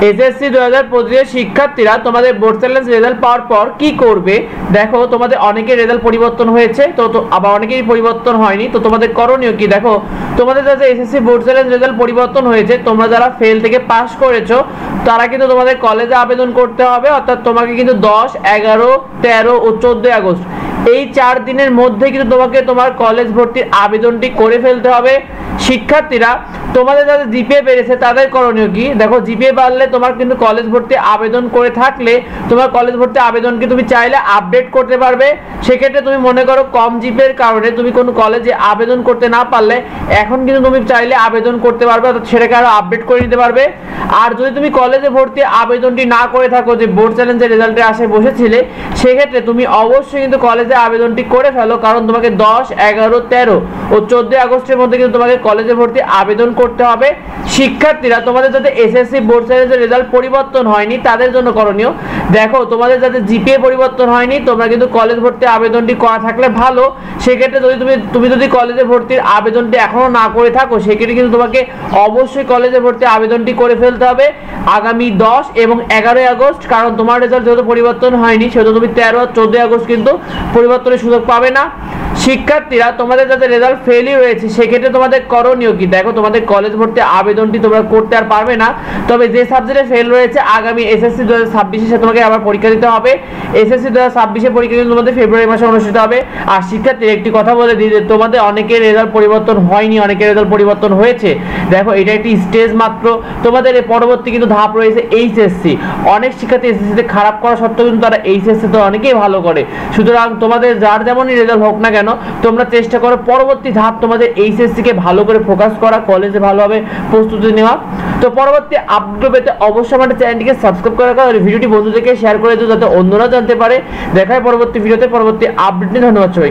SSC 2025 শিক্ষার্থীরা তোমাদের board challenge result পাওয়ার পর কি করবে? দেখো তোমাদের অনেকের রেজাল্ট পরিবর্তন হয়েছে, তো আবার অনেকেরই পরিবর্তন হয়নি। তো তোমাদের করণীয় কি? দেখো তোমাদের যাদের এসএসসি বোর্ড চ্যালেঞ্জ রেজাল্ট পরিবর্তন হয়েছে, তোমরা যারা ফেল থেকে পাস করেছো তারা কিন্তু তোমাদের কলেজে আবেদন করতে হবে। অর্থাৎ তোমাকে কিন্তু 10, 11, 13 ও 14 আগস্ট এই 4 দিনের মধ্যে কিন্তু তোমাকে তোমার কলেজ ভর্তির আবেদনটি করে ফেলতে হবে। শিক্ষার্থীরা তোমাদের যাদের জিপিএ বেড়েছে তাদের করণীয় কি? দেখো জিপিএ বাড়লে তোমার কিন্তু কলেজ ভর্তি আবেদন করে থাকলে তোমার কলেজ ভর্তি আবেদনকে তুমি চাইলে আপডেট করতে পারবে। সেক্ষেত্রে তুমি মনে করো কম জিপিএর কারণে তুমি কোনো কলেজে আবেদন করতে না পারলে এখন কিন্তু তুমি চাইলে আবেদন করতে পারবে, অর্থাৎ সেটাকে আরো আপডেট করে নিতে পারবে। আর যদি তুমি কলেজে ভর্তি আবেদনটি না করে থাকো, যে বোর্ড চ্যালেঞ্জের রেজাল্টের আশায় বসেছিলে, সেক্ষেত্রে তুমি অবশ্যই কিন্তু কলেজে আবেদনটি করে ফেলো, কারণ তোমাকে 10, 11, 13 ও 14 আগস্টের মধ্যে কিন্তু তোমাকে কলেজে ভর্তি আবেদন করতে হবে। শিক্ষার্থীরা তোমাদের যাদের এসএসসি বোর্ড চ্যালেঞ্জের রেজাল্ট পরিবর্তন হয়নি তাদের জন্য করণীয়, দেখো তোমাদের যাদের জিপিএ পরিবর্তন হয়নি তোমরা কিন্তু কলেজ ভর্তি আবেদনটি করা থাকলে ভালো। সেক্ষেত্রে যদি তুমি যদি কলেজে ভর্তির আবেদনটি এখনো না করে থাকো, সেক্ষেত্রে কিন্তু তোমাকে অবশ্যই কলেজে ভর্তি আবেদনটি করে ফেলতে হবে আগামী 10 এবং 11 আগস্ট, কারণ তোমার রেজাল্ট যেহেতু পরিবর্তন হয়নি সেহেতু তুমি 13 আর 14 আগস্ট কিন্তু পরিবর্তনের সুযোগ পাবে না। শিক্ষার্থীরা তোমাদের যাদের রেজাল্ট ফেলই রয়েছে সেক্ষেত্রে তোমাদের করণীয় কি? দেখো তোমাদের কলেজ ভর্তি আবেদনটি তোমরা করতে আর পারবে না, তবে যে সাবজেক্টে ফেল রয়েছে আগামী এসএসসি 2026 তোমাকে আবার পরীক্ষা দিতে হবে। এসএসসি 2026 পরীক্ষা কিন্তু তোমাদের ফেব্রুয়ারি মাসে অনুষ্ঠিত হবে। আর শিক্ষার্থীরা একটি কথা বলে দিই যে তোমাদের অনেকের রেজাল্ট পরিবর্তন হয়নি, অনেকের রেজাল্ট পরিবর্তন হয়েছে। দেখো এটা একটি স্টেজ মাত্র, তোমাদের এর পরবর্তী কিন্তু ধাপ রয়েছে এইচএসসি। অনেক শিক্ষার্থী এসএসসিতে খারাপ করা সত্ত্বেও কিন্তু তারা এইচএসসিতে অনেকেই ভালো করে। সুতরাং তোমাদের যার যেমনই রেজাল্ট হোক না কেন তোমরা চেষ্টা করো পরবর্তী ধাপ তোমাদের এইচএসসি কে ভালো করে ফোকাস করা, কলেজে ভালোভাবে প্রস্তুতি নেওয়া। তো পরবর্তী আপডেট পেতে অবশ্যই আমাদের চ্যানেলটিকে সাবস্ক্রাইব করে রাখো আর ভিডিওটি বন্ধুদেরকে শেয়ার করে দিও যাতে অন্যরা জানতে পারে। দেখা হয় পরবর্তী ভিডিওতে পরবর্তী আপডেট নিয়ে। ধন্যবাদ সবাইকে।